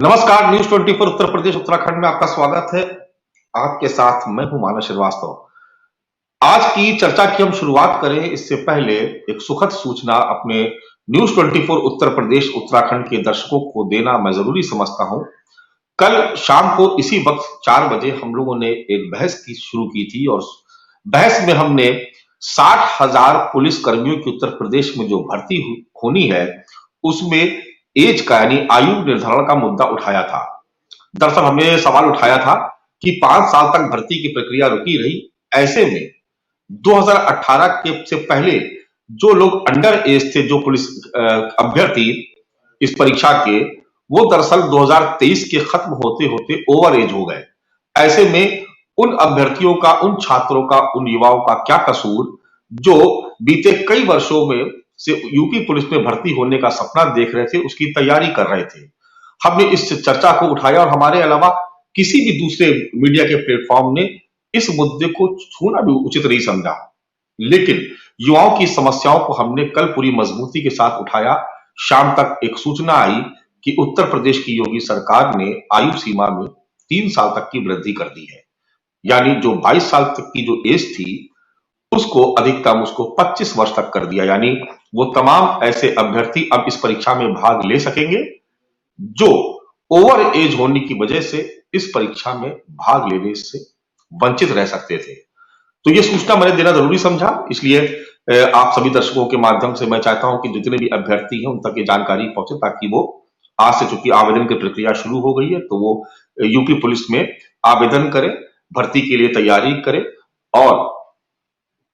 नमस्कार। न्यूज 24 उत्तर प्रदेश उत्तराखंड में आपका स्वागत है। आपके साथ मैं हूं मानस श्रीवास्तव। आज की चर्चा की हम शुरुआत करें इससे पहले एक सुखद सूचना अपने न्यूज 24 उत्तर प्रदेश उत्तराखंड के दर्शकों को देना मैं जरूरी समझता हूं। कल शाम को इसी वक्त 4 बजे हम लोगों ने एक बहस की शुरू की थी और बहस में हमने 60,000 पुलिस कर्मियों की उत्तर प्रदेश में जो भर्ती होनी है उसमें एज का यानी आयु निर्धारण का मुद्दा उठाया था। दरअसल हमने ये सवाल उठाया था कि 5 साल तक भर्ती की प्रक्रिया रुकी रही। ऐसे में 2018 के से पहले जो लोग अंडर एज थे, जो पुलिस अभ्यर्थी इस परीक्षा के, वो दरअसल 2023 के खत्म होते होते ओवर एज हो गए। ऐसे में उन अभ्यर्थियों का, उन छात्रों का, उन युवाओं का क्या कसूर जो बीते कई वर्षों में से यूपी पुलिस में भर्ती होने का सपना देख रहे थे, उसकी तैयारी कर रहे थे। हमने इस चर्चा को उठाया और हमारे अलावा किसी भी दूसरे मीडिया के प्लेटफॉर्म ने इस मुद्दे को छूना भी उचित नहीं समझा। लेकिन युवाओं की समस्याओं को हमने कल पूरी मजबूती के साथ उठाया। शाम तक एक सूचना आई कि उत्तर प्रदेश की योगी सरकार ने आयु सीमा में 3 साल तक की वृद्धि कर दी है। यानी जो 22 साल तक की जो एज थी उसको अधिकतम उसको 25 वर्ष तक कर दिया। यानी वो तमाम ऐसे अभ्यर्थी अब इस परीक्षा में भाग ले सकेंगे जो ओवर एज होने की वजह से इस परीक्षा में भाग लेने से वंचित रह सकते थे। तो ये सूचना मैंने देना जरूरी समझा, इसलिए आप सभी दर्शकों के माध्यम से मैं चाहता हूं कि जितने भी अभ्यर्थी हैं उन तक ये जानकारी पहुंचे, ताकि वो आज से, चूंकि आवेदन की प्रक्रिया शुरू हो गई है, तो वो यूपी पुलिस में आवेदन करें, भर्ती के लिए तैयारी करें और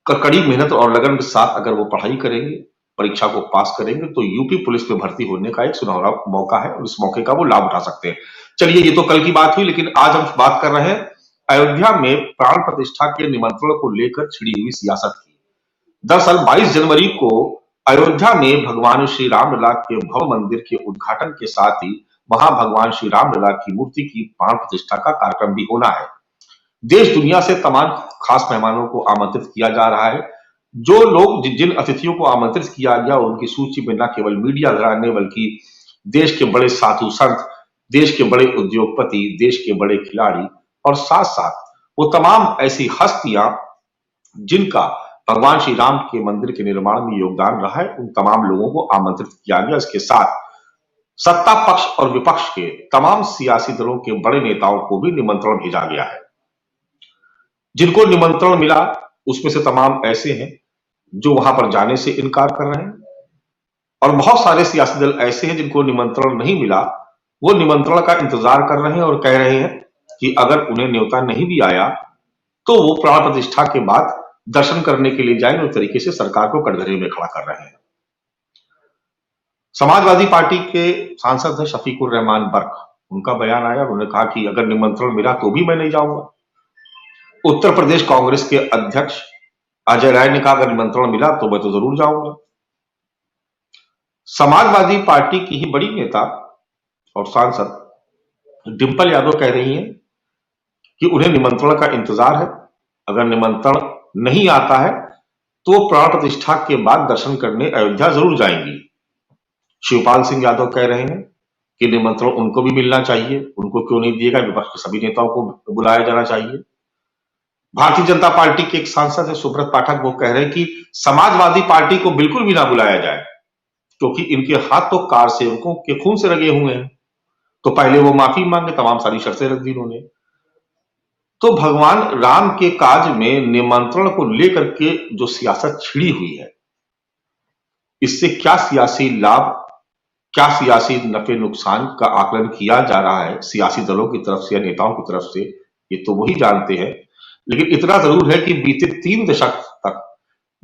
कड़ी मेहनत और लगन के साथ अगर वो पढ़ाई करेंगे, परीक्षा को पास करेंगे, तो यूपी पुलिस में भर्ती होने का एक सुनहरा मौका है और इस मौके का वो लाभ उठा सकते हैं। चलिए, ये तो कल की बात हुई, लेकिन आज हम बात कर रहे हैं अयोध्या में प्राण प्रतिष्ठा के निमंत्रण को लेकर छिड़ी हुई सियासत की। दरअसल 22 जनवरी को अयोध्या में भगवान श्री रामलला के भव्य मंदिर के उद्घाटन के साथ ही वहां भगवान श्री रामलला की मूर्ति की प्राण प्रतिष्ठा का कार्यक्रम भी होना है। देश दुनिया से तमाम खास मेहमानों को आमंत्रित किया जा रहा है। जो लोग, जिन अतिथियों को आमंत्रित किया गया, उनकी सूची में न केवल मीडिया घराने बल्कि देश के बड़े साधु संत, देश के बड़े उद्योगपति, देश के बड़े खिलाड़ी और साथ साथ वो तमाम ऐसी हस्तियां जिनका भगवान श्री राम के मंदिर के निर्माण में योगदान रहा है, उन तमाम लोगों को आमंत्रित किया गया। इसके साथ सत्ता पक्ष और विपक्ष के तमाम सियासी दलों के बड़े नेताओं को भी निमंत्रण भेजा गया है। जिनको निमंत्रण मिला उसमें से तमाम ऐसे हैं जो वहां पर जाने से इनकार कर रहे हैं और बहुत सारे सियासी दल ऐसे हैं जिनको निमंत्रण नहीं मिला, वो निमंत्रण का इंतजार कर रहे हैं और कह रहे हैं कि अगर उन्हें न्योता नहीं भी आया तो वो प्राण प्रतिष्ठा के बाद दर्शन करने के लिए जाएंगे। उस तरीके से सरकार को कटघरे में खड़ा कर रहे हैं। समाजवादी पार्टी के सांसद है शफीकुर रहमान बर्क, उनका बयान आया, उन्होंने कहा कि अगर निमंत्रण मिला तो भी मैं नहीं जाऊंगा। उत्तर प्रदेश कांग्रेस के अध्यक्ष अजय राय ने कहा अगर निमंत्रण मिला तो मैं तो जरूर जाऊंगा। समाजवादी पार्टी की ही बड़ी नेता और सांसद डिंपल यादव कह रही हैं कि उन्हें निमंत्रण का इंतजार है, अगर निमंत्रण नहीं आता है तो प्राण प्रतिष्ठा के बाद दर्शन करने अयोध्या जरूर जाएंगी। शिवपाल सिंह यादव कह रहे हैं कि निमंत्रण उनको भी मिलना चाहिए, उनको क्यों नहीं दिएगा, विपक्ष के सभी नेताओं को बुलाया जाना चाहिए। भारतीय जनता पार्टी के एक सांसद है सुब्रत पाठक, वो कह रहे हैं कि समाजवादी पार्टी को बिल्कुल भी ना बुलाया जाए क्योंकि इनके हाथ तो कार सेवकों के खून से रगे हुए हैं। तो पहले वो माफी मांगे, तमाम सारी शर्तें रख दी उन्होंने। तो भगवान राम के काज में निमंत्रण को लेकर के जो सियासत छिड़ी हुई है, इससे क्या सियासी लाभ, क्या सियासी नफे नुकसान का आकलन किया जा रहा है सियासी दलों की तरफ से या नेताओं की तरफ से, ये तो वही जानते हैं। लेकिन इतना जरूर है कि बीते 3 दशक तक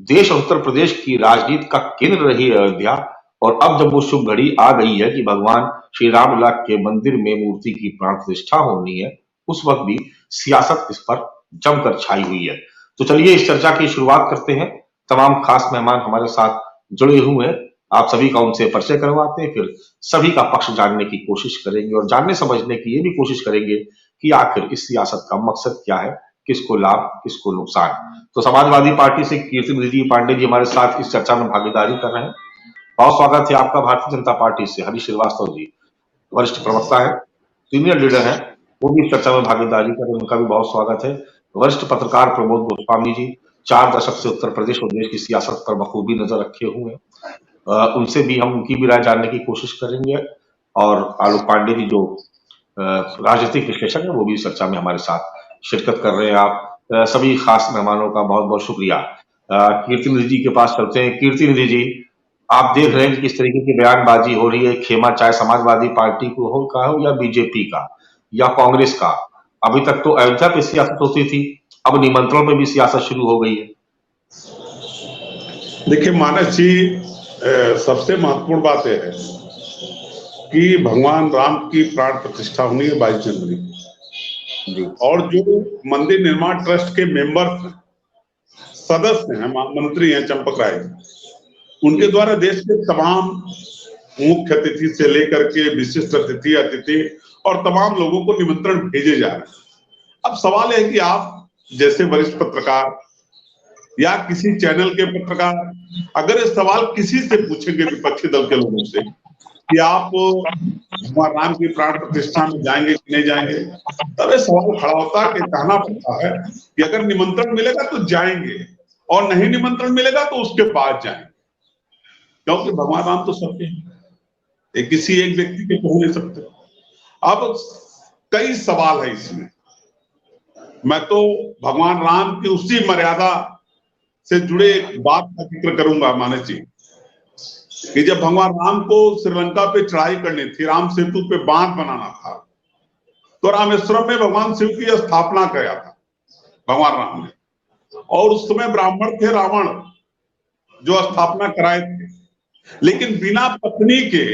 देश और उत्तर प्रदेश की राजनीति का केंद्र रही अयोध्या, और अब जब वो शुभ घड़ी आ गई है कि भगवान श्री रामलला के मंदिर में मूर्ति की प्राण प्रतिष्ठा होनी है, उस वक्त भी सियासत इस पर जमकर छाई हुई है। तो चलिए इस चर्चा की शुरुआत करते हैं। तमाम खास मेहमान हमारे साथ जुड़े हुए हैं, आप सभी का उनसे परिचय करवाते हैं, फिर सभी का पक्ष जानने की कोशिश करेंगे और जानने समझने की ये भी कोशिश करेंगे कि आखिर इस सियासत का मकसद क्या है, किसको लाभ, किसको नुकसान। तो समाजवादी पार्टी से कीर्ति पांडे जी हमारे साथ इस चर्चा में भागीदारी कर रहे हैं। बहुत स्वागत है आपका। भारतीय जनता पार्टी से हरीश श्रीवास्तव जी, वरिष्ठ प्रवक्ता है। सीनियर लीडर हैं, वो भी इस चर्चा में भागीदारी करें, उनका भी बहुत स्वागत है। वरिष्ठ पत्रकार प्रमोद गोस्वामी जी 4 दशक से उत्तर प्रदेश और देश की सियासत पर बखूबी नजर रखे हुए हैं। उनसे भी हम उनकी भी राय जानने की कोशिश करेंगे। और आलोक पांडे जी जो राजनीतिक विश्लेषक है, वो भी इस चर्चा में हमारे साथ शिरकत कर रहे हैं। आप सभी खास मेहमानों का बहुत बहुत शुक्रिया। कीर्ति निधि जी के पास चलते हैं। कीर्ति निधि जी, आप देख रहे हैं कि किस तरीके की बयानबाजी हो रही है, खेमा चाहे समाजवादी पार्टी को हो का हो या बीजेपी का या कांग्रेस का। अभी तक तो अयोध्या पे सियासत होती थी, अब निमंत्रण पे भी सियासत शुरू हो गई है। देखिए मानस जी, सबसे महत्वपूर्ण बात यह है कि भगवान राम की प्राण प्रतिष्ठा होनी है 22 जनवरी जी। और जो मंदिर निर्माण ट्रस्ट के मेंबर्स हैं, सदस्य हैं, मंत्री हैं चंपक राय, उनके द्वारा देश के तमाम मुख्य अतिथि से लेकर के विशिष्ट अतिथि और तमाम लोगों को निमंत्रण भेजे जा रहे हैं। अब सवाल है कि आप जैसे वरिष्ठ पत्रकार या किसी चैनल के पत्रकार अगर ये सवाल किसी से पूछेंगे विपक्षी दल के लोगों से कि आप भगवान राम की प्राण प्रतिष्ठा में जाएंगे कि नहीं जाएंगे, तब ये सवाल खड़ा होता है कि कहना पड़ता है कि अगर निमंत्रण मिलेगा तो जाएंगे और नहीं निमंत्रण मिलेगा तो उसके बाद जाएंगे, क्योंकि भगवान राम तो सबके हैं, किसी एक व्यक्ति के हो नहीं सकते। अब कई सवाल है इसमें। मैं तो भगवान राम की उसी मर्यादा से जुड़े एक बात का जिक्र करूंगा मानस जी, कि जब भगवान राम को श्रीलंका पे चढ़ाई करनी थी, राम सेतु पे बांध बनाना था, तो रामेश्वरम में भगवान शिव की स्थापना किया था भगवान राम ने। और उस समय ब्राह्मण थे रावण जो स्थापना कराए थे, लेकिन बिना पत्नी के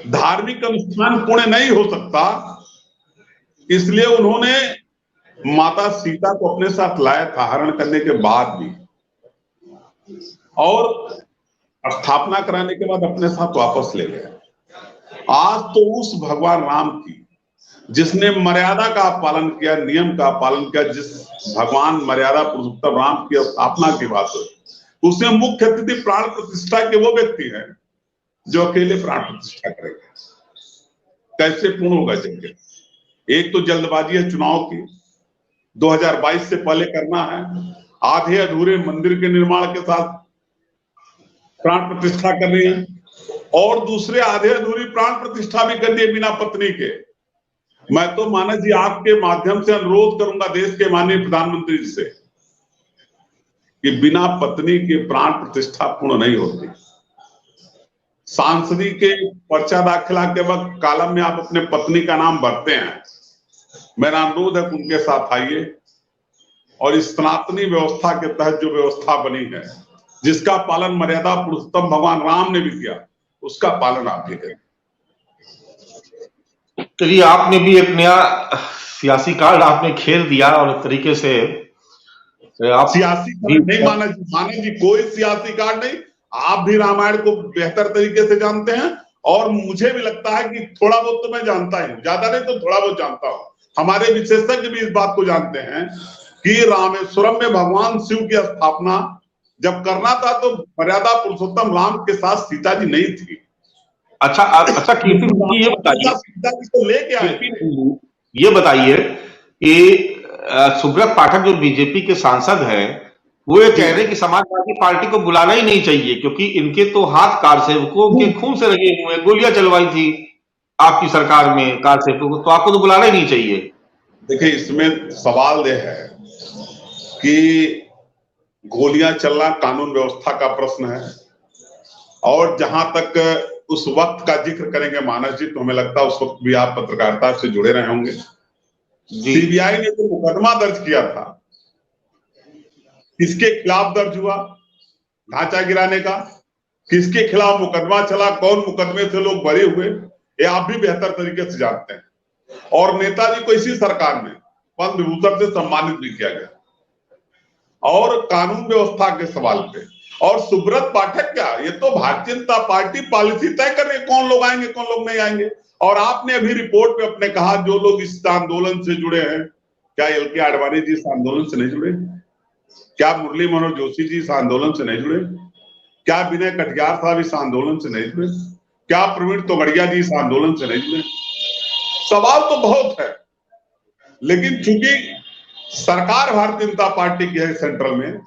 धार्मिक अनुष्ठान पूर्ण नहीं हो सकता, इसलिए उन्होंने माता सीता को अपने साथ लाया था हरण करने के बाद भी, और स्थापना कराने के बाद अपने साथ वापस ले गए। आज तो उस भगवान राम की जिसने मर्यादा का पालन किया, नियम का पालन किया, जिस भगवान मर्यादा पुरुषोत्तम राम की स्थापना की बात है, उसमें मुख्य अतिथि प्राण प्रतिष्ठा के वो व्यक्ति हैं जो अकेले प्राण प्रतिष्ठा करेंगे। कैसे पूर्ण होगा जब? एक तो जल्दबाजी है चुनाव की, 2022 से पहले करना है, आधे अधूरे मंदिर के निर्माण के साथ प्राण प्रतिष्ठा करनी है, और दूसरे आधे अधूरी प्राण प्रतिष्ठा भी करनी है बिना पत्नी के। मैं तो मानस जी आपके माध्यम से अनुरोध करूंगा देश के माननीय प्रधानमंत्री जी से कि बिना पत्नी के प्राण प्रतिष्ठा पूर्ण नहीं होती। सांसदी के पर्चा दाखिला के वक्त कॉलम में आप अपने पत्नी का नाम भरते हैं, मेरा अनुरोध है कि उनके साथ आइए और इस सनातनी व्यवस्था के तहत जो व्यवस्था बनी है, जिसका पालन मर्यादा पुरुषोत्तम भगवान राम ने भी किया, उसका पालन आप भी करें। चलिए, आपने भी एक नया सियासी कार्ड आपने खेल दिया और एक तरीके से आप सियासी कार्ड नहीं मानस जी, कोई सियासी कार्ड नहीं। आप भी रामायण को बेहतर तरीके से जानते हैं और मुझे भी लगता है कि थोड़ा बहुत तो मैं जानता ही हूँ, ज्यादा नहीं तो थोड़ा बहुत जानता हूँ। हमारे विशेषज्ञ भी इस बात को जानते हैं कि रामेश्वरम में भगवान शिव की स्थापना जब करना था तो मर्यादा पुरुषोत्तम राम के साथ सीता जी नहीं थी। अच्छा कीर्ति जी, ये बताइए, सीता जी को लेके आए, ये बताइए कि सुब्रत पाठक जो बीजेपी के सांसद हैं, वो ये कह रहे हैं कि समाजवादी पार्टी को बुलाना ही नहीं चाहिए क्योंकि इनके तो हाथ कार सेवकों के खून से रंगे हुए, गोलियां चलवाई थी आपकी सरकार में कार सेवकों को, तो आपको तो बुलाना ही नहीं चाहिए। देखिए, इसमें सवाल यह है कि गोलियां चलना कानून व्यवस्था का प्रश्न है, और जहां तक उस वक्त का जिक्र करेंगे मानस जी, तो हमें लगता है उस वक्त भी आप पत्रकारिता से जुड़े रहे होंगे। सीबीआई ने जो मुकदमा दर्ज किया था, किसके खिलाफ दर्ज हुआ? ढांचा गिराने का। किसके खिलाफ मुकदमा चला, कौन मुकदमे से लोग बरी हुए, ये आप भी बेहतर तरीके से जानते हैं। और नेताजी को इसी सरकार में पद्म विभूषण से सम्मानित भी किया गया। और कानून व्यवस्था के सवाल पे, और सुब्रत पाठक क्या, ये तो भारतीय जनता पार्टी पॉलिसी तय कर रही है कौन लोग आएंगे कौन लोग नहीं आएंगे। और आपने अभी रिपोर्ट में अपने कहा जो लोग इस आंदोलन से जुड़े हैं, क्या एल.के. आडवाणी जी इस आंदोलन से नहीं जुड़े? क्या मुरली मनोहर जोशी जी इस आंदोलन से नहीं जुड़े? क्या विनय कटियार साहब इस आंदोलन से नहीं जुड़े? क्या प्रवीण तोगड़िया जी इस आंदोलन से नहीं जुड़े? सवाल तो बहुत है, लेकिन चूंकि सरकार भारतीय जनता पार्टी की है सेंट्रल में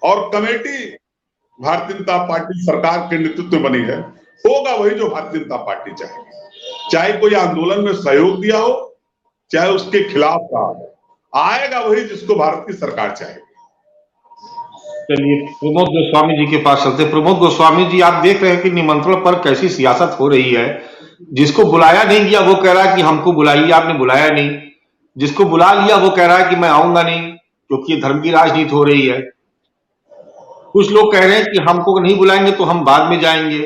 और कमेटी भारतीय जनता पार्टी सरकार के नेतृत्व में बनी है, होगा वही जो भारतीय जनता पार्टी चाहेगी। चाहे कोई आंदोलन में सहयोग दिया हो, चाहे उसके खिलाफ रहा हो, आएगा वही जिसको भारत की सरकार चाहेगी। चलिए प्रमोद गोस्वामी जी के पास चलते। प्रमोद गोस्वामी जी, आप देख रहे हैं कि निमंत्रण पर कैसी सियासत हो रही है। जिसको बुलाया नहीं गया वो कह रहा है कि हमको बुलाइए, आपने बुलाया नहीं। जिसको बुला लिया वो कह रहा है कि मैं आऊंगा नहीं, क्योंकि ये धर्म की राजनीति हो रही है। कुछ लोग कह रहे हैं कि हमको नहीं बुलाएंगे तो हम बाद में जाएंगे।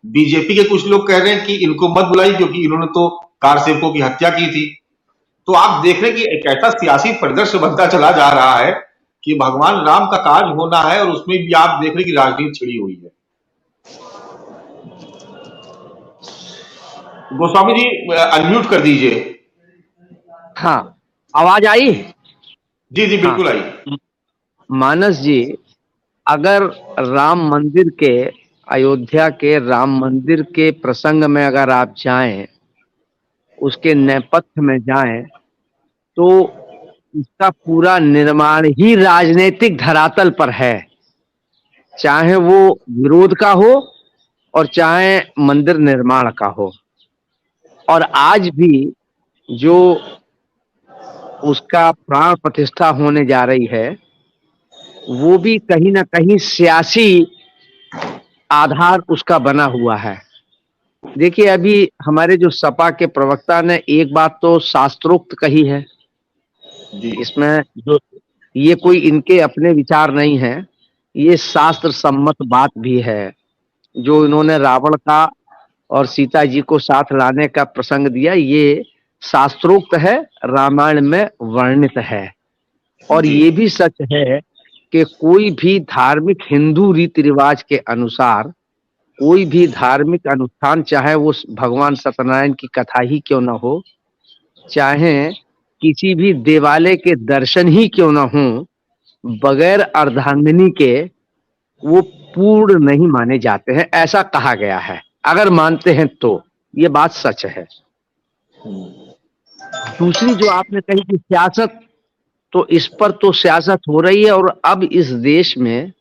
बीजेपी के कुछ लोग कह रहे हैं कि इनको मत बुलाइए क्योंकि इन्होंने तो कार सेवकों की हत्या की थी। तो आप देख रहे हैं कि एक ऐसा सियासी परिदृश्य बनता चला जा रहा है कि भगवान राम का काज होना है और उसमें भी आप देख रहे हैं कि राजनीति छिड़ी हुई है। गोस्वामी जी अनम्यूट कर दीजिए। हाँ, आवाज आई? जी जी बिल्कुल हाँ। आई। मानस जी, अगर राम मंदिर के, अयोध्या के राम मंदिर के प्रसंग में अगर आप जाएं, उसके नेपथ्य में जाएं, तो इसका पूरा निर्माण ही राजनीतिक धरातल पर है। चाहे वो विरोध का हो और चाहे मंदिर निर्माण का हो। और आज भी जो उसका प्राण प्रतिष्ठा होने जा रही है, वो भी कहीं ना कहीं सियासी आधार उसका बना हुआ है। देखिए, अभी हमारे जो सपा के प्रवक्ता ने एक बात तो शास्त्रोक्त कही है, इसमें जो ये कोई इनके अपने विचार नहीं है, ये शास्त्र सम्मत बात भी है। जो इन्होंने रावण का और सीता जी को साथ लाने का प्रसंग दिया, ये शास्त्रोक्त है, रामायण में वर्णित है। और ये भी सच है कि कोई भी धार्मिक हिंदू रीति रिवाज के अनुसार कोई भी धार्मिक अनुष्ठान, चाहे वो भगवान सत्यनारायण की कथा ही क्यों न हो, चाहे किसी भी देवालय के दर्शन ही क्यों न हो, बगैर अर्धांगिनी के वो पूर्ण नहीं माने जाते हैं, ऐसा कहा गया है। अगर मानते हैं तो ये बात सच है। दूसरी जो आपने कही कि सियासत, तो इस पर तो सियासत हो रही है। और अब इस देश में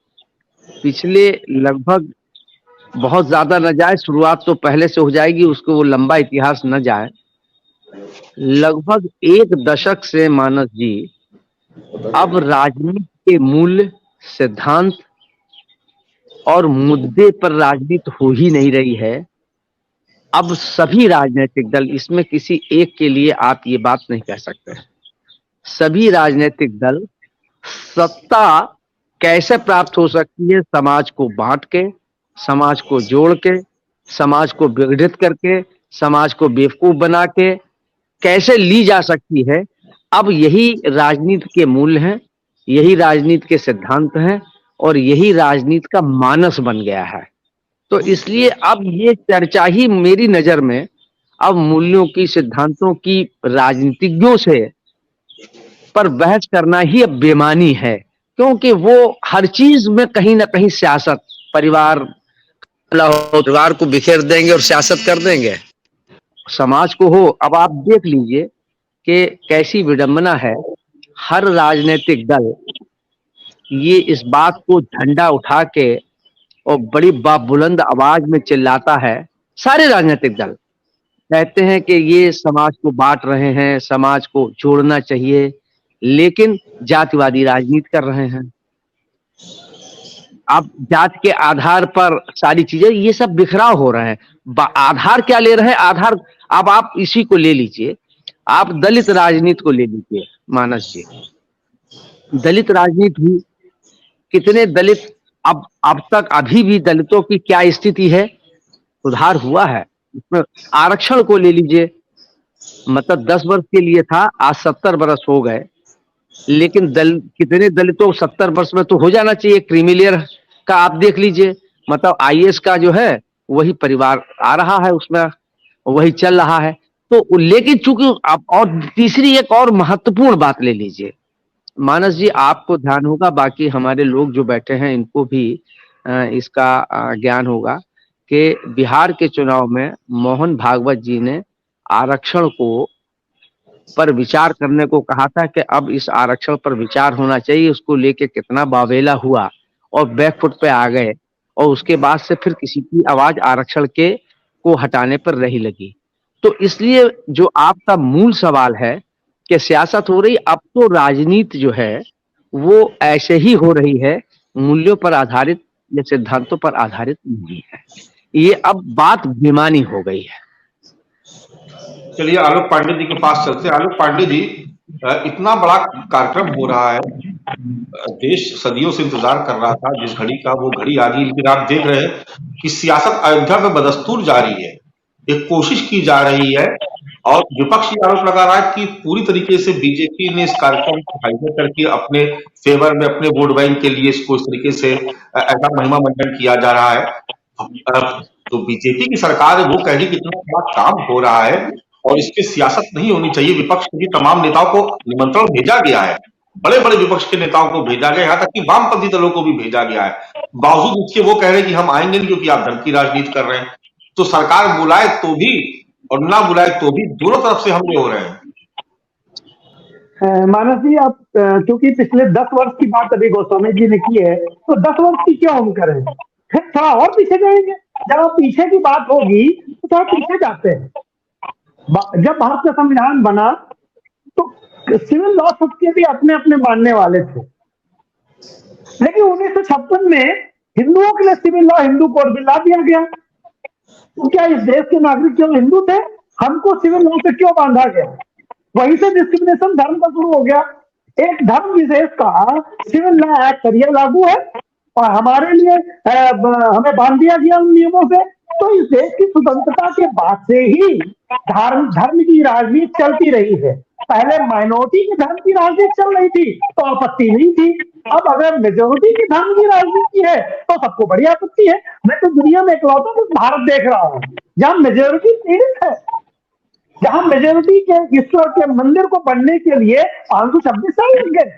पिछले लगभग, बहुत ज्यादा न जाए, शुरुआत तो पहले से हो जाएगी, उसको वो लंबा इतिहास न जाए, लगभग 1 दशक से मानस जी अब राजनीति के मूल्य, सिद्धांत और मुद्दे पर राजनीति हो ही नहीं रही है। अब सभी राजनीतिक दल, इसमें किसी एक के लिए आप ये बात नहीं कह सकते, सभी राजनीतिक दल सत्ता कैसे प्राप्त हो सकती है, समाज को बांट के, समाज को जोड़ के, समाज को विघटित करके, समाज को बेवकूफ बना के कैसे ली जा सकती है, अब यही राजनीति के मूल्य हैं, यही राजनीति के सिद्धांत हैं और यही राजनीति का मानस बन गया है। तो इसलिए अब ये चर्चा ही मेरी नजर में अब मूल्यों की, सिद्धांतों की, राजनीतिज्ञों से पर बहस करना ही अब बेमानी है, क्योंकि वो हर चीज में कहीं ना कहीं सियासत, परिवार को बिखेर देंगे और सियासत कर देंगे, समाज को हो। अब आप देख लीजिए कि कैसी विडंबना है, हर राजनीतिक दल ये इस बात को झंडा उठा के और बड़ी बुलंद आवाज में चिल्लाता है, सारे राजनीतिक दल कहते हैं कि ये समाज को बांट रहे हैं, समाज को जोड़ना चाहिए, लेकिन जातिवादी राजनीति कर रहे हैं। अब जात के आधार पर सारी चीजें, ये सब बिखराव हो रहे हैं। आधार क्या ले रहे हैं? आधार, अब आप इसी को ले लीजिए, आप दलित राजनीति को ले लीजिए मानस जी। दलित राजनीति भी, कितने दलित अब तक, अभी भी दलितों की क्या स्थिति है, सुधार हुआ है? इसमें आरक्षण को ले लीजिए, मतलब 10 वर्ष के लिए था, आज 70 वर्ष हो गए, लेकिन कितने दलितों 70 वर्ष में तो हो जाना चाहिए। क्रीमिलियर का आप देख लीजिए, मतलब आईएएस का जो है वही परिवार आ रहा है, उसमें वही चल रहा है। तो लेकिन चूंकि आप, और तीसरी एक और महत्वपूर्ण बात ले लीजिए मानस जी, आपको ध्यान होगा, बाकी हमारे लोग जो बैठे हैं इनको भी इसका ज्ञान होगा कि बिहार के चुनाव में मोहन भागवत जी ने आरक्षण को पर विचार करने को कहा था कि अब इस आरक्षण पर विचार होना चाहिए, उसको लेके कितना बावेला हुआ और बैकफुट पे आ गए, और उसके बाद से फिर किसी की आवाज आरक्षण के को हटाने पर नहीं लगी। तो इसलिए जो आपका मूल सवाल है कि सियासत हो रही, अब तो राजनीति जो है वो ऐसे ही हो रही है, मूल्यों पर आधारित या सिद्धांतों पर आधारित नहीं है। ये अब बात बेमानी हो गई है। चलिए आलोक पांडे जी के पास चलते हैं। आलोक पांडे जी, इतना बड़ा कार्यक्रम हो रहा है, देश सदियों से इंतजार कर रहा था जिस घड़ी का, वो घड़ी आ गई, लेकिन आप देख रहे हैं कि सियासत अयोध्या में बदस्तूर जारी है। एक कोशिश की जा रही है और विपक्ष ये आरोप लगा रहा है कि पूरी तरीके से बीजेपी ने इस कार्यक्रम को हाईलाइट करके अपने फेवर में, अपने वोट बैंक के लिए इसको इस तरीके से ऐसा महिमा मंडन किया जा रहा है। तो बीजेपी की सरकार है, वो कह रही कि इतना बड़ा काम हो रहा है और इस पे सियासत नहीं होनी चाहिए। विपक्ष के भी तमाम नेताओं को निमंत्रण भेजा गया है, बड़े बड़े विपक्ष के नेताओं को भेजा गया, यहाँ तक कि वामपंथी दलों को भी भेजा गया है। बावजूद इसके वो कह रहे हैं कि हम आएंगे नहीं क्योंकि आप धन की राजनीति कर रहे हैं। तो सरकार बुलाए तो भी और ना बुलाए तो भी दोनों तरफ से हमले हो रहे हैं। मानस जी, आप क्योंकि पिछले 10 वर्ष की बात अभी गोस्वामी जी ने की है, तो 10 वर्ष की क्यों हम करें, फिर थोड़ा और पीछे जाएंगे। जब आप पीछे की बात होगी तो थोड़ा पीछे जाते हैं। जब भारत का संविधान बना तो सिविल लॉ सबके भी अपने अपने मानने वाले थे, लेकिन 1956 में हिंदुओं के लिए civil law, Hindu code bill ला दिया गया। तो क्या इस देश के नागरिक केवल हिंदू थे? हमको सिविल लॉ से क्यों बांधा गया? वहीं से डिस्क्रिमिनेशन धर्म का शुरू हो गया। एक धर्म विशेष का सिविल लॉ एक्ट करिए लागू है और हमारे लिए हमें बांध दिया गया उन नियमों से। तो इस देश की स्वतंत्रता के बाद से ही धर्म की राजनीति चलती रही है। पहले माइनॉरिटी की धर्म की राजनीति चल रही थी तो आपत्ति नहीं थी। अब अगर मेजोरिटी की धर्म की राजनीति है तो सबको बड़ी आपत्ति है। मैं तो दुनिया में इकलौता भारत देख रहा हूँ जहाँ मेजोरिटी पीड़ित है, जहां मेजोरिटी के ईश्वर के मंदिर को बनने के लिए 526 साल लग गए।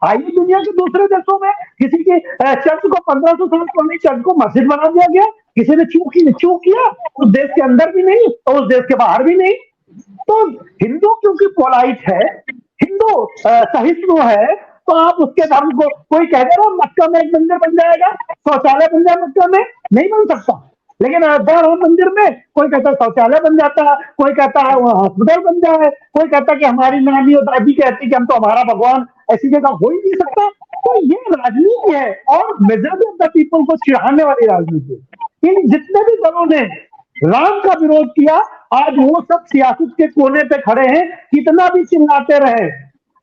आइए दुनिया के दूसरे देशों में किसी के चर्च को 1500 साल पुरानी चर्च को मस्जिद बना दिया गया। किसी ने चूक किया, उस देश के अंदर भी नहीं और उस देश के बाहर भी नहीं। तो हिंदू क्योंकि पोलाइट है, हिंदू सहिष्णु है, तो आप उसके धर्म को, कोई कह दे रहा मक्का में एक मंदिर बन जाएगा, शौचालय बन जाए मक्का में, नहीं बन सकता। लेकिन राम मंदिर में कोई कहता है शौचालय बन जाता है, कोई कहता है हॉस्पिटल बन जाए, कोई कहता है कि हमारी नानी और दादी कहती कि हम तो हमारा भगवान ऐसी जगह हो ही नहीं सकता। तो ये राजनीति है और मेजॉरिटी ऑफ द पीपल को चिढ़ाने वाली राजनीति। इन जितने भी दलों ने राम का विरोध किया, आज वो सब सियासत के कोने पे खड़े हैं, कितना भी चिल्लाते रहे।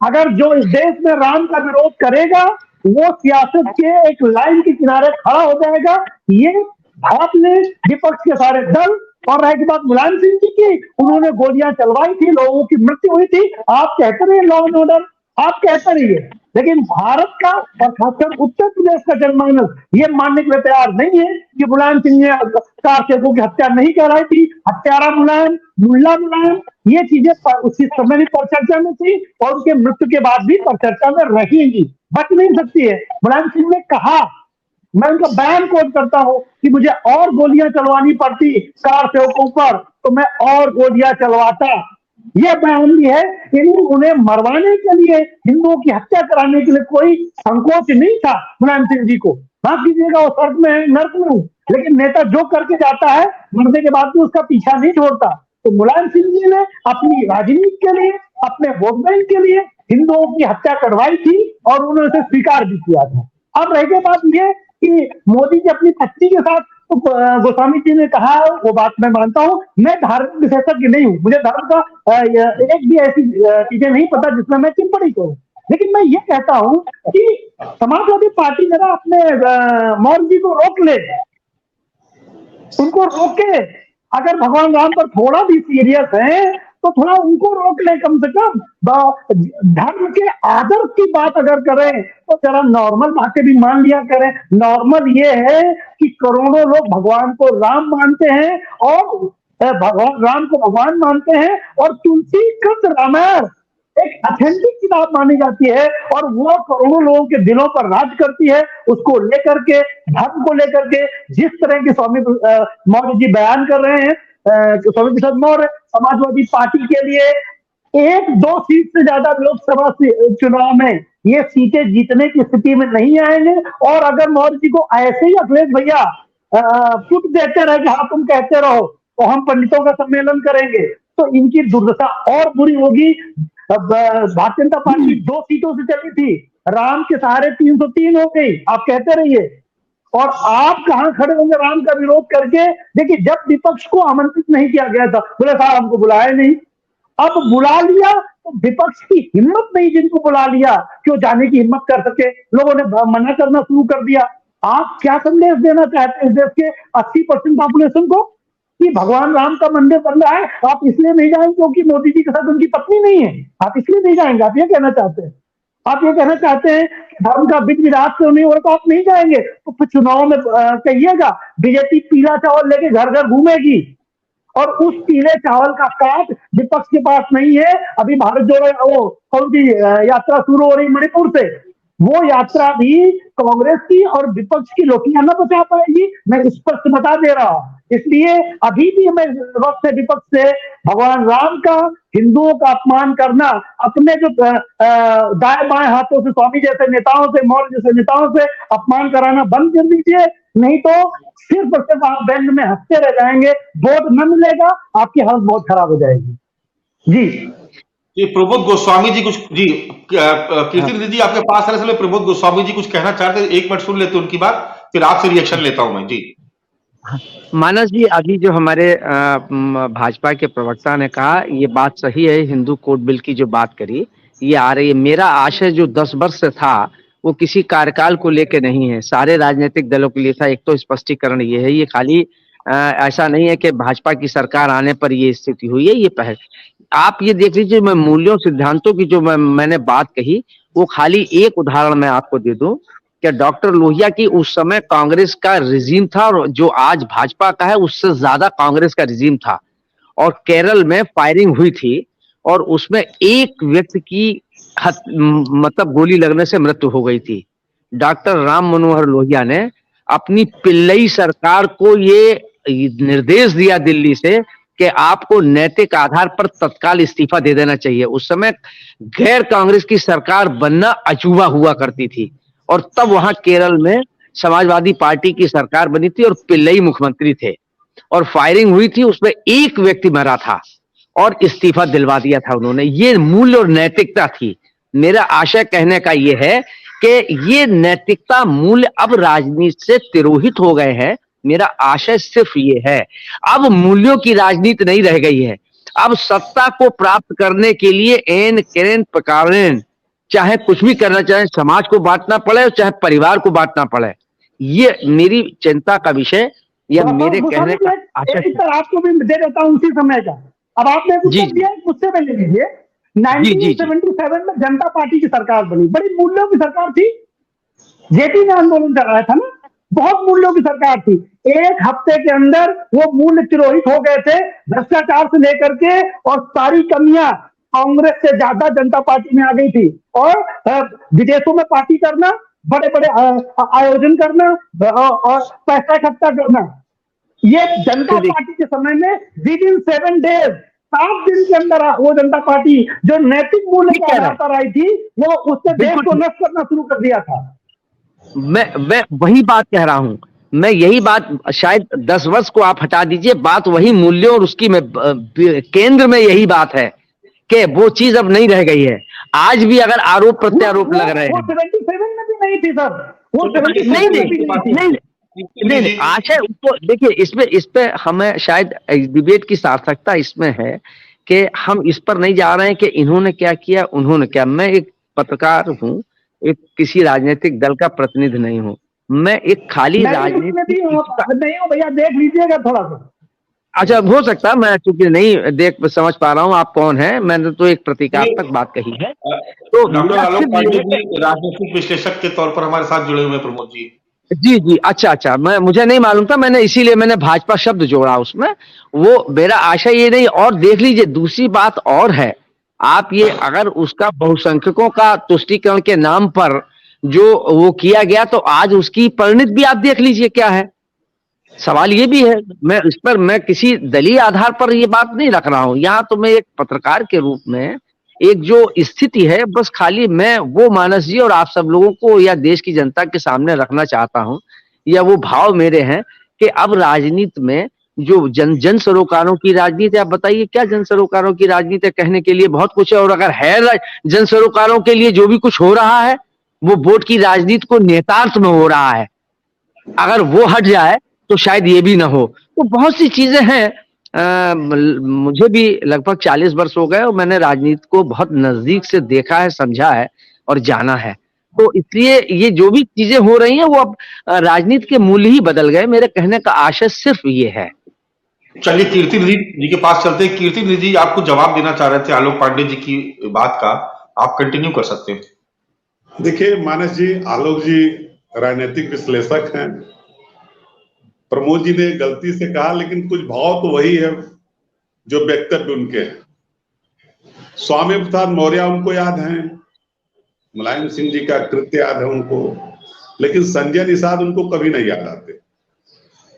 अगर जो इस देश में राम का विरोध करेगा वो सियासत के एक लाइन के किनारे खड़ा हो जाएगा। ये आपने विपक्ष के सारे दल, और रह की बात मुलायम सिंह जी की, उन्होंने गोलियां चलवाई थी, लोगों की मृत्यु हुई थी। आप कहते रहिए लॉ एंड ऑर्डर, आप कहते रहिए, लेकिन भारत का और खासकर उत्तर प्रदेश का जनमानस ये मानने के लिए तैयार नहीं है कि मुलायम सिंह ने कार सेवकों की हत्या नहीं कराई थी। हत्यारा मुलायम, मुल्ला मुलायम, ये चीजें उसी समय भी पर चर्चा में थी और उनके मृत्यु के बाद भी पर चर्चा में रहेंगी, बच नहीं सकती है। मुलायम सिंह ने कहा, मैं उनका बयान कोट करता हूं कि मुझे और गोलियां चलवानी पड़ती कार सेवकों पर तो मैं और गोलियां चलवाता। यह बयान भी है कि उन्हें मरवाने के लिए, हिंदुओं की हत्या कराने के लिए कोई संकोच नहीं था मुलायम सिंह जी को। माफ कीजिएगा, वो स्वर्ग में है, नर्क में हूं, लेकिन नेता जो करके जाता है मरने के बाद भी उसका पीछा नहीं छोड़ता। तो मुलायम सिंह जी ने अपनी राजनीति के लिए, अपने वोट बैंक के लिए हिंदुओं की हत्या करवाई थी और उन्होंने उसे स्वीकार भी किया था। अब रह गई बात यह कि मोदी जी अपनी पत्नी के साथ, तो गोस्वामी जी ने कहा, वो बात मैं मानता हूं। मैं धार्मिक विशेषज्ञ नहीं हूं, मुझे धर्म का एक भी ऐसी चीजें नहीं पता जिसमें मैं टिप्पणी करूं, लेकिन मैं ये कहता हूं कि समाजवादी पार्टी जरा अपने मौर्य जी को रोक ले, उनको रोके। अगर भगवान राम पर थोड़ा भी सीरियस है तो थोड़ा उनको रोक ले, कम से कम धर्म के आदर की बात अगर करें तो जरा नॉर्मल बातें भी मान लिया करें। नॉर्मल ये है कि करोड़ों लोग भगवान को राम मानते हैं और भगवान राम को भगवान मानते हैं, और तुलसी कृत रामायण एक ऑथेंटिक किताब मानी जाती है और वो करोड़ों लोगों के दिलों पर राज करती है। उसको लेकर के, धर्म को लेकर के जिस तरह की स्वामी मौर्य जी बयान कर रहे हैं, स्वामी प्रसाद मौर्य समाजवादी पार्टी के लिए एक दो सीट से ज्यादा लोकसभा चुनाव में ये सीटें जीतने की स्थिति में नहीं आएंगे। और अगर मौर्य जी को ऐसे ही अखिलेश भैया पुट देते रहे कि हाँ तुम कहते रहो तो हम पंडितों का सम्मेलन करेंगे, तो इनकी दुर्दशा और बुरी होगी। भारतीय जनता पार्टी 2 सीटों से चली थी, राम के सहारे 303 हो गई। आप कहते रहिए, और आप कहां खड़े होंगे राम का विरोध करके? देखिए, जब विपक्ष को आमंत्रित नहीं किया गया था, बोले साहब हमको बुलाया नहीं। अब बुला लिया तो विपक्ष की हिम्मत नहीं, जिनको बुला लिया क्यों जाने की हिम्मत कर सके, लोगों ने मना करना शुरू कर दिया। आप क्या संदेश देना चाहते हैं इस देश के 80% पॉपुलेशन को कि भगवान राम का मंदिर बन रहा है, आप इसलिए नहीं जाएंगे क्योंकि मोदी जी के साथ उनकी पत्नी नहीं है, आप इसलिए नहीं जाएंगे? आप ये कहना चाहते हैं? आप ये कहना चाहते हैं कि धर्म का विधि विधान क्यों नहीं हो रहा, तो आप नहीं जाएंगे? तो फिर चुनाव में कहिएगा बीजेपी पीला चावल लेके घर घर घूमेगी, और उस पीले चावल का कार्ड विपक्ष के पास नहीं है। अभी भारत जोड़ो वो कौन सी यात्रा शुरू हो रही मणिपुर से, वो यात्रा भी कांग्रेस की और विपक्ष की रोटियां न बचा पाएगी, मैं स्पष्ट बता दे रहा हूं। इसलिए अभी भी मैं वक्त से विपक्ष से भगवान राम का, हिंदुओं का अपमान करना, अपने जो दाएं बाएं हाथों से स्वामी जैसे नेताओं से, मौर्य जैसे नेताओं से अपमान कराना बंद कर दीजिए, नहीं तो सिर्फ और सिर्फ आप बैंक में हंसते रह जाएंगे, वोट न मिलेगा, आपकी हालत बहुत खराब हो जाएगी। जी प्रमोद गोस्वामी जी कुछ जी कीर्ति जी आपके पास है, प्रमोद गोस्वामी जी कुछ कहना चाहते हैं, 1 मिनट सुन लेते हैं उनकी बात, फिर आपसे रिएक्शन लेता हूं मैं। जी मानस जी, अभी जो हमारे भाजपा के प्रवक्ता ने कहा ये बात सही है, हिंदू कोड बिल की जो बात करी ये आ रही है। मेरा आशय जो 10 वर्ष से था वो किसी कार्यकाल को लेके नहीं है, सारे राजनीतिक दलों के लिए था। एक तो स्पष्टीकरण ये है, ये खाली ऐसा नहीं है कि भाजपा की सरकार आने पर ये स्थिति हुई है। ये पहले आप ये देख लीजिए, मैं मूल्यों सिद्धांतों की जो मैंने बात कही वो खाली एक उदाहरण मैं आपको दे दूं कि डॉक्टर लोहिया की उस समय कांग्रेस का रिजीम था, और जो आज भाजपा का है उससे ज्यादा कांग्रेस का रिजीम था। और केरल में फायरिंग हुई थी और उसमें एक व्यक्ति की मतलब गोली लगने से मृत्यु हो गई थी। डॉक्टर राम मनोहर लोहिया ने अपनी पिल्लई सरकार को ये निर्देश दिया दिल्ली से कि आपको नैतिक आधार पर तत्काल इस्तीफा दे देना चाहिए। उस समय गैर कांग्रेस की सरकार बनना अचूबा हुआ करती थी, और तब वहां केरल में समाजवादी पार्टी की सरकार बनी थी और पिल्लई मुख्यमंत्री थे, और फायरिंग हुई थी, उसमें एक व्यक्ति मरा था और इस्तीफा दिलवा दिया था उन्होंने। ये मूल्य और नैतिकता थी। मेरा आशय कहने का ये है कि ये नैतिकता मूल्य अब राजनीति से तिरोहित हो गए हैं। मेरा आशय सिर्फ ये है, अब मूल्यों की राजनीति नहीं रह गई है। अब सत्ता को प्राप्त करने के लिए एन केन प्रकारेण चाहे कुछ भी करना चाहे, समाज को बांटना पड़े चाहे परिवार को बांटना पड़े, ये मेरी चिंता का विषय या मेरे कहने का आशय। आपको भी दे देता हूं उसी समय का। अब आपने उत्तर दिया, मुझसे पहले लीजिए। 1977 में जनता पार्टी की सरकार बनी, बड़ी मूल्यों की सरकार थी, जेपी ने आंदोलन चलाया था ना, बहुत मूल्यों की सरकार थी। एक हफ्ते के अंदर वो मूल्य तिरोहित हो गए थे, भ्रष्टाचार से लेकर के, और सारी कमियां कांग्रेस से ज्यादा जनता पार्टी में आ गई थी। और विदेशों में पार्टी करना, बड़े बड़े आयोजन करना और पैसा इकट्ठा करना, ये जनता पार्टी के समय में विद इन 7 डेज, 7 दिन के अंदर वो जनता पार्टी जो नैतिक मूल्य के आधार पर आई थी, वो उसने देश को नष्ट करना शुरू कर दिया था। मैं वही बात कह रहा हूं, मैं यही बात, शायद 10 वर्ष को आप हटा दीजिए, बात वही मूल्यों और उसकी में केंद्र में यही बात है कि वो चीज अब नहीं रह गई है। आज भी अगर आरोप प्रत्यारोप लग रहे हैं, वो 77 में भी नहीं थी सर, वो नहीं आशय उसको देखिए, इस पे हमें शायद डिबेट की सार्थकता इसमें है कि हम इस पर नहीं जा रहे हैं कि इन्होंने क्या किया उन्होंने क्या। मैं एक पत्रकार हूं, एक किसी राजनीतिक दल का प्रतिनिधि नहीं हूं, मैं एक खाली राजनीति नहीं हूं भैया, देख लीजिएगा थोड़ा सा। अच्छा, हो सकता है मैं चूंकि नहीं देख समझ पा रहा हूं आप कौन है, मैंने तो एक प्रतीकात्मक बात कही है। तो डॉक्टर आलोक पांडे जी राजनीतिक विश्लेषक के तौर पर हमारे साथ जुड़े हुए हैं प्रमोद जी। जी, अच्छा, मुझे नहीं मालूम था, मैंने इसीलिए मैंने भाजपा शब्द जोड़ा उसमें। वो मेरा आशय ये नहीं। और देख लीजिए, दूसरी बात और है, आप ये अगर उसका बहुसंख्यकों का तुष्टीकरण के नाम पर जो वो किया गया, तो आज उसकी परिणति भी आप देख लीजिए क्या है। सवाल ये भी है, मैं किसी दलीय आधार पर ये बात नहीं रख रहा हूं। यहाँ तो मैं एक पत्रकार के रूप में एक जो स्थिति है, बस खाली मैं वो मानस जी और आप सब लोगों को या देश की जनता के सामने रखना चाहता हूं, या वो भाव मेरे हैं कि अब राजनीति में जो जन सरोकारों की राजनीति, आप बताइए क्या जन सरोकारों की राजनीति, कहने के लिए बहुत कुछ है। और अगर है जन सरोकारों के लिए जो भी कुछ हो रहा है, वो वोट की राजनीति को नेतार्थ में हो रहा है। अगर वो हट जाए तो शायद ये भी ना हो। तो बहुत सी चीजें हैं। मुझे भी लगभग 40 वर्ष हो गए और मैंने राजनीति को बहुत नजदीक से देखा है, समझा है और जाना है। तो इसलिए ये जो भी चीजें हो रही हैं, वो अब राजनीति के मूल्य ही बदल गए। मेरे कहने का आशय सिर्फ ये है। चलिए कीर्ति निधि जी के पास चलते हैं। कीर्ति निधि जी आपको जवाब देना चाह रहे थे आलोक पांडे जी की बात का, आप कंटिन्यू कर सकते हैं। देखिए मानस जी, आलोक जी राजनीतिक विश्लेषक हैं। प्रमोद जी ने गलती से कहा, लेकिन कुछ भाव तो वही है जो वक्तव्य उनके हैं। स्वामी प्रसाद मौर्य उनको याद है, मुलायम सिंह जी का कृत्य याद है उनको, लेकिन संजय निषाद उनको कभी नहीं याद आते।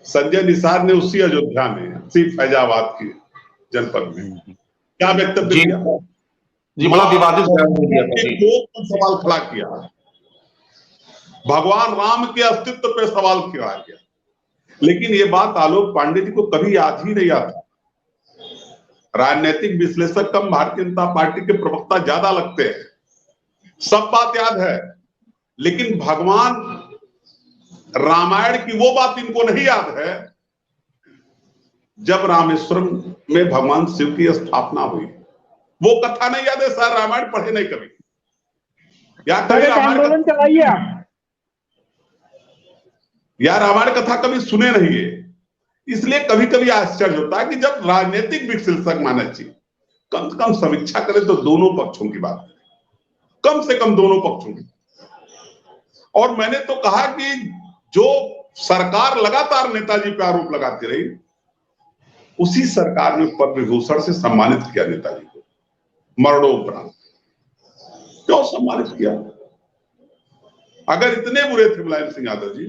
संजय निषाद ने उसी अयोध्या में, उसी फैजाबाद की जनपद में क्या वक्तव्य दिया जी, बड़ा विवादित सवाल खड़ा किया, भगवान राम के अस्तित्व पे सवाल किया गया। लेकिन ये बात आलोक पांडे जी को कभी याद ही नहीं आता। राजनीतिक विश्लेषक कम भारतीय जनता पार्टी के प्रवक्ता ज्यादा लगते हैं, सब बात याद है, लेकिन भगवान रामायण की वो बात इनको नहीं याद है जब रामेश्वरम में भगवान शिव की स्थापना हुई। वो कथा नहीं याद है सर, रामायण पढ़े नहीं कभी, या कभी आंदोलन चलाइए आप, या रामायण कथा कभी सुने नहीं है। इसलिए कभी कभी आश्चर्य होता है कि जब राजनीतिक विश्लेषक मानस जी कम से कम समीक्षा करें तो दोनों पक्षों की बात करें, कम से कम दोनों पक्षों की। और मैंने तो कहा कि जो सरकार लगातार नेताजी पे आरोप लगाती रही, उसी सरकार ने पद्म विभूषण से सम्मानित किया नेताजी को मरणोपरांत। क्यों सम्मानित किया? अगर इतने बुरे थे मुलायम सिंह यादव जी,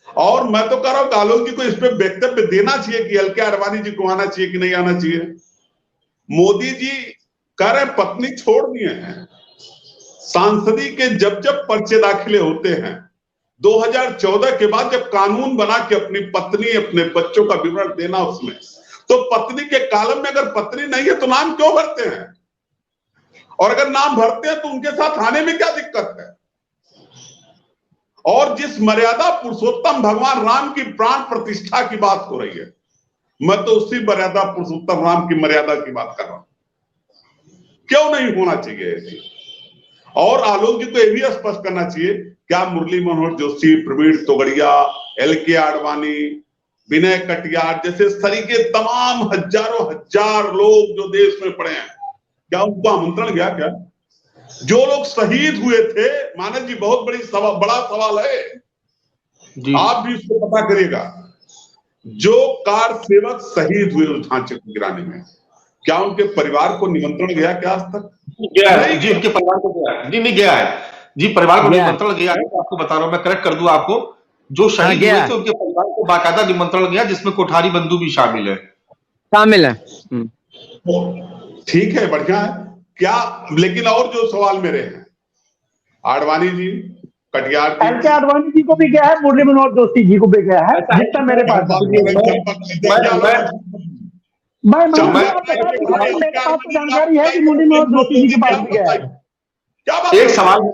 और मैं तो कह रहा हूं आलोक जी को इस पे वक्तव्य देना चाहिए कि एल के आडवाणी जी को आना चाहिए कि नहीं आना चाहिए। मोदी जी कह रहे पत्नी छोड़ दिए हैं, सांसदी के जब जब पर्चे दाखिले होते हैं 2014 के बाद, जब कानून बना के अपनी पत्नी अपने बच्चों का विवरण देना उसमें, तो पत्नी के कॉलम में अगर पत्नी नहीं है तो नाम क्यों भरते हैं? और अगर नाम भरते हैं तो उनके साथ आने में क्या दिक्कत है? और जिस मर्यादा पुरुषोत्तम भगवान राम की प्राण प्रतिष्ठा की बात हो रही है, मैं तो उसी मर्यादा पुरुषोत्तम राम की मर्यादा की बात कर रहा हूं। क्यों नहीं होना चाहिए ऐसी? और आलोक जी को यह भी स्पष्ट करना चाहिए, क्या मुरली मनोहर जोशी, प्रवीण तोगड़िया, एल के आडवाणी, विनय कटियार जैसे तरीके तमाम हजारों हजार लोग जो देश में पड़े हैं, क्या उनको आमंत्रण गया? क्या जो लोग शहीद हुए थे, मानस जी बहुत बड़ा सवाल है जी। आप भी इसको पता करिएगा, जो कार सेवक शहीद हुए उस ढांचे को गिराने में, क्या उनके परिवार को निमंत्रण गया क्या आज तक? गया है जी, उनके परिवार को गया है। नहीं गया है जी, परिवार को निमंत्रण गया है। आपको बता रहा हूं, मैं करेक्ट कर दूं आपको, जो शहीद हुए थे उनके परिवार को बाकायदा निमंत्रण गया, जिसमें कोठारी बंधु भी शामिल है। ठीक है, बढ़िया है क्या? लेकिन और जो सवाल मेरे हैं, आडवाणी जी, कटियार जी, एल के आडवाणी जी को भी गया है, मुरली मनोहर जोशी जी को भी गया है, जितना मेरे पास जानकारी है कि मुरली मनोहर जोशी जी के पास भी गया है। एक सवाल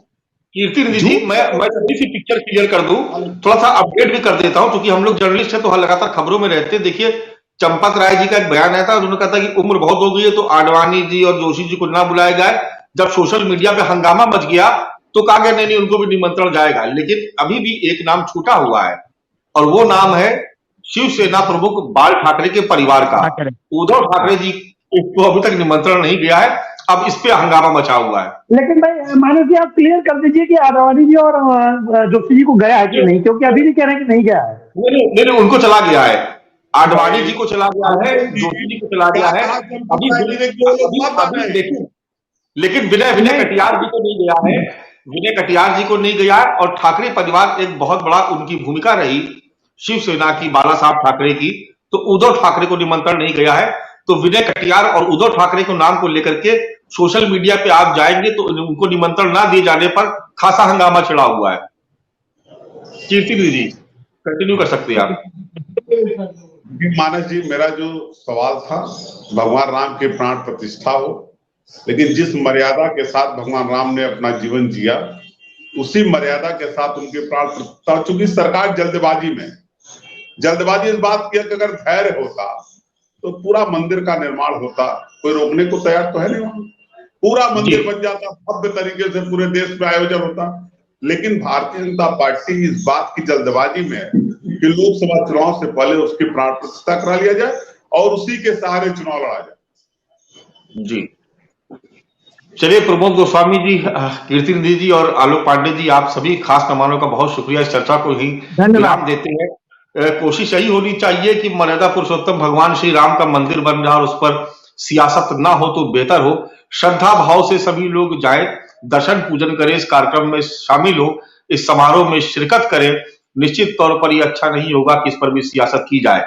कीर्ति निधि जी, मैं जल्दी सी पिक्चर क्लियर कर दूं, थोड़ा सा अपडेट भी कर देता हूं, क्योंकि हम लोग जर्नलिस्ट हैं तो लगातार खबरों में रहते हैं। देखिए चंपक राय जी का एक बयान आया था, उन्होंने कहा था कि उम्र बहुत हो गई है तो आडवाणी जी और जोशी जी को ना बुलाया जाए। जब सोशल मीडिया पे हंगामा मच गया तो कहा गया नहीं उनको भी निमंत्रण जाएगा। लेकिन अभी भी एक नाम छूटा हुआ है, और वो नाम है शिवसेना प्रमुख बाल ठाकरे के परिवार का। उद्धव ठाकरे जी को अभी तक निमंत्रण नहीं गया है, अब इस पे हंगामा मचा हुआ है। लेकिन भाई मानस जी आप क्लियर कर दीजिए कि आडवाणी जी और जोशी जी को गया है कि नहीं, क्योंकि अभी भी कह रहे हैं कि नहीं गया है। नहीं, उनको चला गया है, आडवाणी जी को चला गया है, जोशी जी को चला गया है अभी देखिए। लेकिन विनय कटियार जी को नहीं गया है, विनय कटियार जी को नहीं गया है। और ठाकरे परिवार एक बहुत बड़ा उनकी भूमिका रही शिवसेना की, बाला साहब ठाकरे की, तो उद्धव ठाकरे को निमंत्रण नहीं गया है। तो विनय कटियार और उद्धव ठाकरे को नाम को लेकर के सोशल मीडिया पे आप जाएंगे तो उनको निमंत्रण ना दिए जाने पर खासा हंगामा छिड़ा हुआ है। कीर्ति जी कंटिन्यू कर सकते हैं आप। मानस जी, मेरा जो सवाल था, भगवान राम के प्राण प्रतिष्ठा हो, लेकिन जिस मर्यादा के साथ भगवान राम ने अपना जीवन जिया, उसी मर्यादा के साथ उनके प्राण प्रतिष्ठा। चूंकि सरकार जल्दबाजी इस बात की, अगर धैर्य होता तो पूरा मंदिर का निर्माण होता, कोई रोकने को तैयार तो है नहीं, वहां पूरा मंदिर बन जाता, भव्य तरीके से पूरे देश में आयोजन होता। लेकिन भारतीय जनता पार्टी इस बात की जल्दबाजी में है कि लोकसभा चुनाव से पहले उसकी प्राण प्रतिष्ठा करा लिया जाए और उसी के सहारे चुनाव लड़ा जाए। जी चलिए, प्रमोद गोस्वामी जी, कीर्ति निधि जी और आलोक पांडे जी, आप सभी खास मेहमानों का बहुत शुक्रिया इस चर्चा को ही विराम देते हैं। कोशिश यही होनी चाहिए कि मर्यादा पुरुषोत्तम भगवान श्री राम का मंदिर बन रहा और उस पर सियासत ना हो तो बेहतर हो। श्रद्धा भाव से सभी लोग जाएं, दर्शन पूजन करें, इस कार्यक्रम में शामिल हो, इस समारोह में शिरकत करें। निश्चित तौर पर यह अच्छा नहीं होगा कि इस पर भी सियासत की जाए।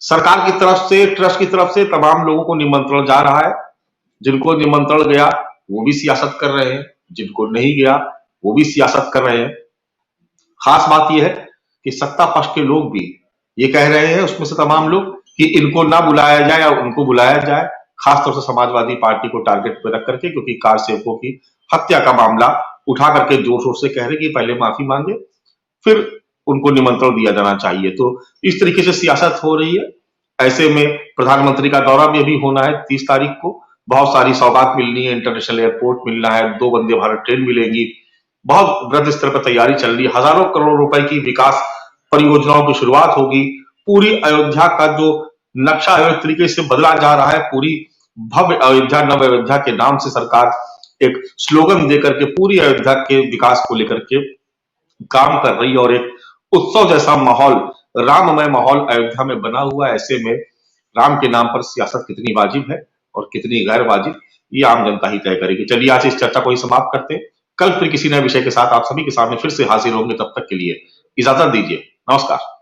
सरकार की तरफ से, ट्रस्ट की तरफ से तमाम लोगों को निमंत्रण जा रहा है। जिनको निमंत्रण गया वो भी सियासत कर रहे हैं, जिनको नहीं गया वो भी सियासत कर रहे हैं। खास बात यह है कि सत्ता पक्ष के लोग भी ये कह रहे हैं, उसमें से तमाम लोग, कि इनको ना बुलाया जाए या उनको बुलाया जाए, खासतौर से समाजवादी पार्टी को टारगेट पे रख करके, क्योंकि कार सेवकों की हत्या का मामला उठा करके जोर शोर से कह रहे कि पहले माफी मांगे फिर उनको निमंत्रण दिया जाना चाहिए। तो इस तरीके से सियासत हो रही है। ऐसे में प्रधानमंत्री का दौरा भी अभी होना है 30 तारीख को। बहुत सारी सौगात मिलनी है, इंटरनेशनल एयरपोर्ट मिलना है, 2 वंदे भारत ट्रेन मिलेंगी, बहुत वृहद स्तर पर तैयारी चल रही है। हजारों करोड़ रुपए की विकास परियोजनाओं की शुरुआत होगी। पूरी अयोध्या का जो नक्शा है इस तरीके से बदला जा रहा है। पूरी भव्य अयोध्या, नव अयोध्या के नाम से सरकार एक स्लोगन देकर के पूरी अयोध्या के विकास को लेकर के काम कर रही है और एक उत्सव जैसा माहौल, राममय माहौल अयोध्या में बना हुआ है। ऐसे में राम के नाम पर सियासत कितनी वाजिब है और कितनी गैर वाजिब, ये आम जनता ही तय करेगी। चलिए, आज इस चर्चा को ही समाप्त करते हैं। कल फिर किसी नए विषय के साथ आप सभी के सामने फिर से हाजिर होंगे। तब तक के लिए इजाजत दीजिए। नमस्कार।